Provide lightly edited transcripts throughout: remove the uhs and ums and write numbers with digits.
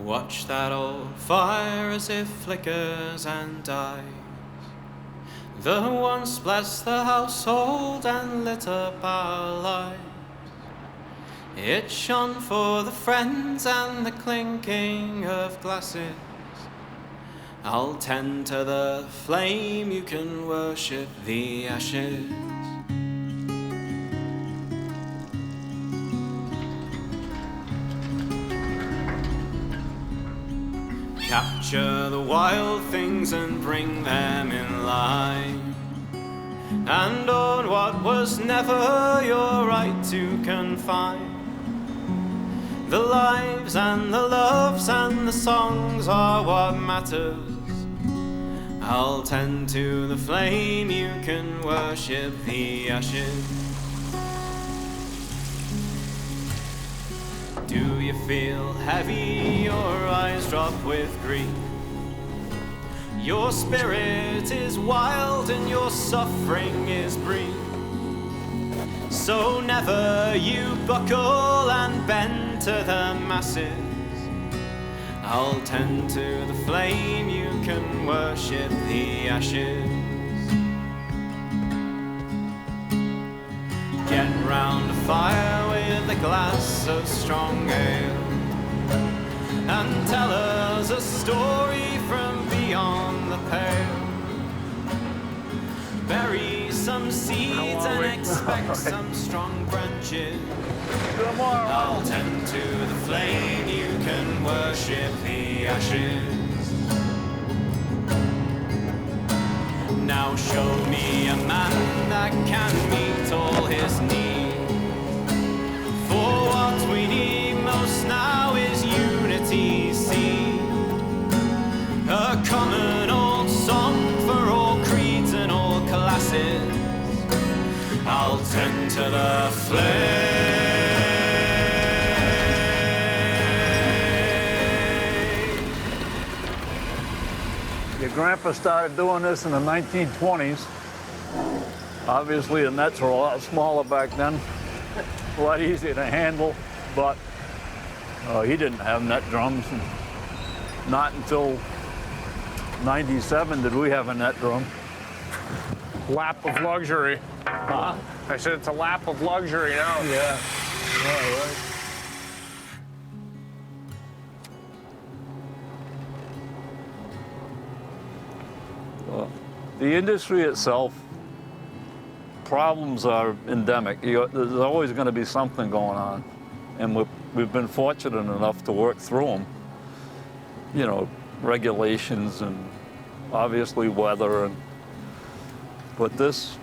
Watch that old fire as it flickers and dies. The once blessed the household and lit up our lives. It shone for the friends and the clinking of glasses. I'll tend to the flame, you can worship the ashes. Capture the wild things and bring them in line, and own what was never your right to confine. The lives and the loves and the songs are what matters. I'll tend to the flame, you can worship the ashes. Do you feel heavy, your eyes drop with grief? Your spirit is wild and your suffering is brief. So never you buckle and bend to the masses. I'll tend to the flame, you can worship the ashes. Get round a fire with a glass of strong ale, and tell us a story from beyond the pale. Bury some seeds and expect some strong branches. I'll tend to the flame, you can worship the ashes. Now show me a man that can meet all his needs. For what we need most now is unity, see. A common old song for all creeds and all classes. I'll tend to the flame. Your grandpa started doing this in the 1920s. Obviously, the nets were a lot smaller back then, a lot easier to handle, but he didn't have net drums. And not until 97 did we have a net drum. Lap of luxury. Huh? I said it's a lap of luxury now. Yeah. Yeah, right. The industry itself, problems are endemic. There's always going to be something going on, and we've been fortunate enough to work through them. You know, regulations and obviously weather, but this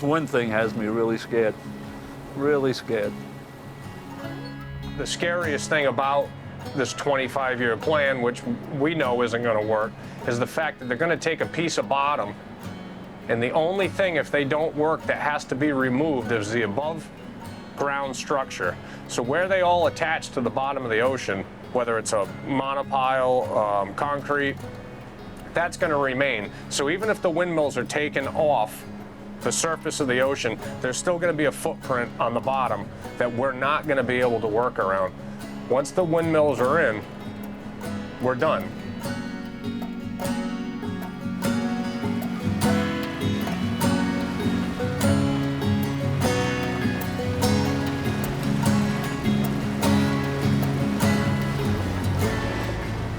wind thing has me really scared, really scared. The scariest thing about this 25-year plan, which we know isn't going to work, is the fact that they're going to take a piece of bottom, and the only thing, if they don't work, that has to be removed is the above ground structure. So where they all attach to the bottom of the ocean, whether it's a monopile, concrete, that's going to remain. So even if the windmills are taken off the surface of the ocean, there's still going to be a footprint on the bottom that we're not going to be able to work around. Once the windmills are in, we're done.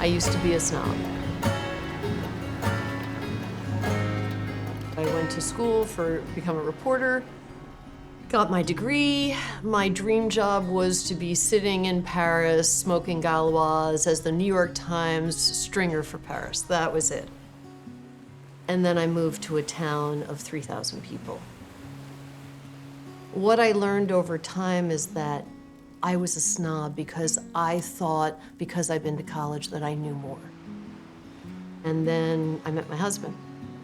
I used to be a snob. I went to school to become a reporter, got my degree. My dream job was to be sitting in Paris, smoking Gauloise as the New York Times stringer for Paris. That was it. And then I moved to a town of 3,000 people. What I learned over time is that I was a snob because I thought, because I'd been to college, that I knew more. And then I met my husband,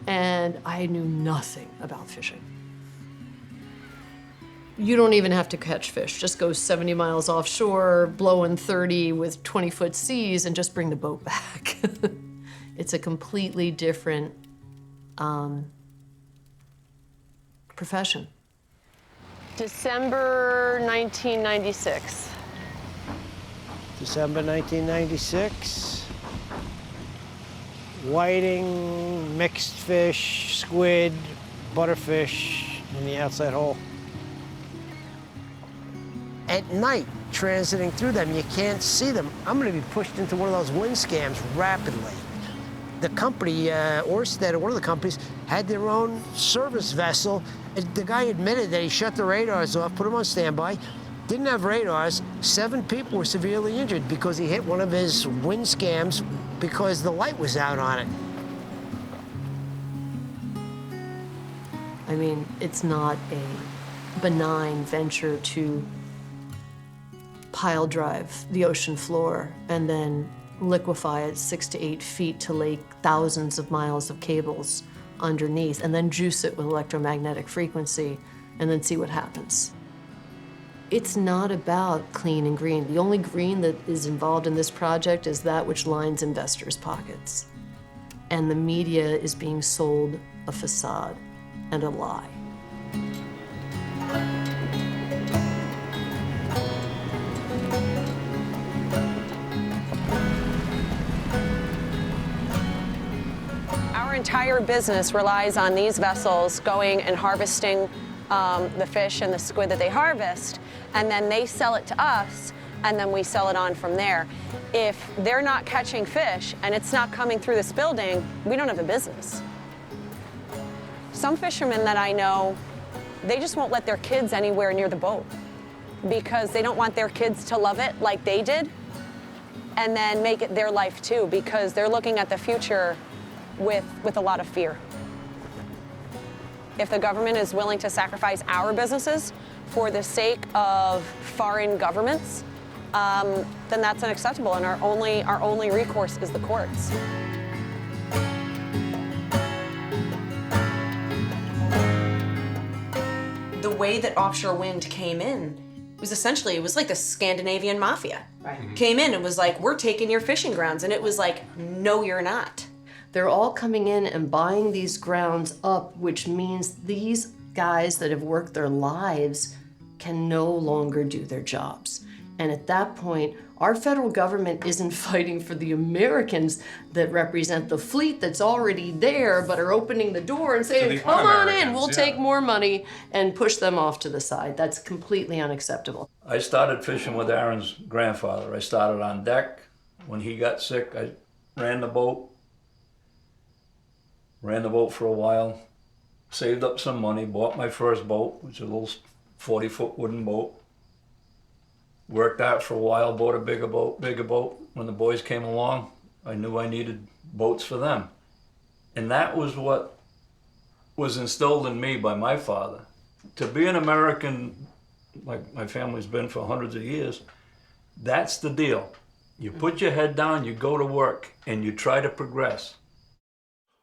and I knew nothing about fishing. You don't even have to catch fish. Just go 70 miles offshore, blowing 30 with 20-foot seas, and just bring the boat back. It's a completely different profession. December 1996. December 1996. Whiting, mixed fish, squid, butterfish in the outside hole. At night, transiting through them, you can't see them. I'm going to be pushed into one of those wind scams rapidly. The company, Orsted, or one of the companies, had their own service vessel. The guy admitted that he shut the radars off, put them on standby, didn't have radars. 7 people were severely injured because he hit one of his wind scams because the light was out on it. I mean, it's not a benign venture to pile drive the ocean floor and then liquefy it 6 to 8 feet to lay thousands of miles of cables underneath and then juice it with electromagnetic frequency and then see what happens. It's not about clean and green. The only green that is involved in this project is that which lines investors' pockets. And the media is being sold a facade and a lie. Our entire business relies on these vessels going and harvesting the fish and the squid that they harvest, and then they sell it to us, and then we sell it on from there. If they're not catching fish and it's not coming through this building, we don't have a business. Some fishermen that I know, they just won't let their kids anywhere near the boat because they don't want their kids to love it like they did and then make it their life too, because they're looking at the future with a lot of fear. If the government is willing to sacrifice our businesses for the sake of foreign governments, then that's unacceptable, and our only recourse is the courts. The way that offshore wind came in was essentially, it was like the Scandinavian mafia. Right. Came in and was like, we're taking your fishing grounds, and it was like, no, you're not. They're all coming in and buying these grounds up, which means these guys that have worked their lives can no longer do their jobs. And at that point, our federal government isn't fighting for the Americans that represent the fleet that's already there, but are opening the door and saying, come on in, we'll take more money, and push them off to the side. That's completely unacceptable. I started fishing with Aaron's grandfather. I started on deck. When he got sick, I ran the boat for a while, saved up some money, bought my first boat, which is a little 40-foot wooden boat. Worked out for a while, bought a bigger boat. When the boys came along, I knew I needed boats for them. And that was what was instilled in me by my father. To be an American, like my family's been for hundreds of years, that's the deal. You put your head down, you go to work, and you try to progress.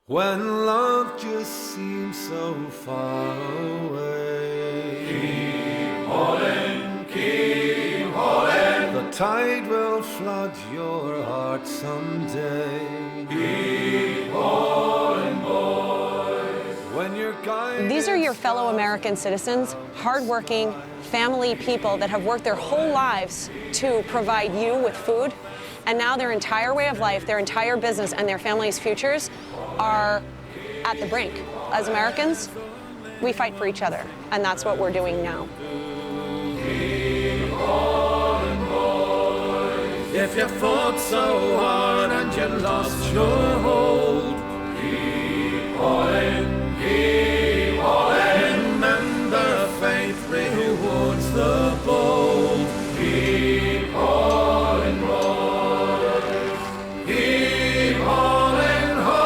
When love just seems so far away, keep hauling, keep hauling. The tide will flood your heart someday. Keep hauling, boys. When you're guided. These are your fellow American citizens, hardworking, family people that have worked their whole lives to provide you with food, and now their entire way of life, their entire business, and their family's futures are at the brink. As Americans, we fight for each other, and that's what we're doing now. Keep hauling, boys. If you fought so hard and you lost your hold, keep hauling, keep hauling. Remember, faith rewards the bold. Keep hauling, boys. Keep hauling, ho.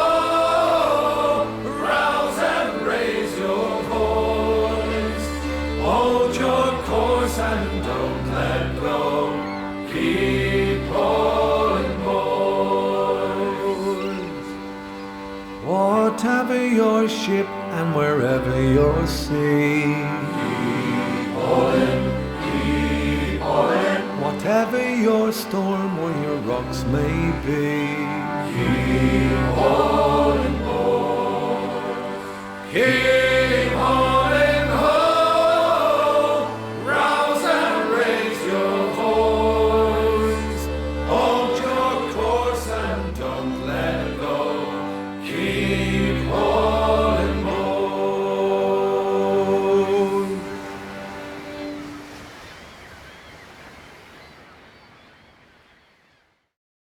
Rouse and raise your voice. Hold your course and don't let go. Keep hauling, boys. Whatever your ship and wherever your sea, keep hauling, keep hauling. Whatever your storm or your rocks may be, keep hauling, boys. Keep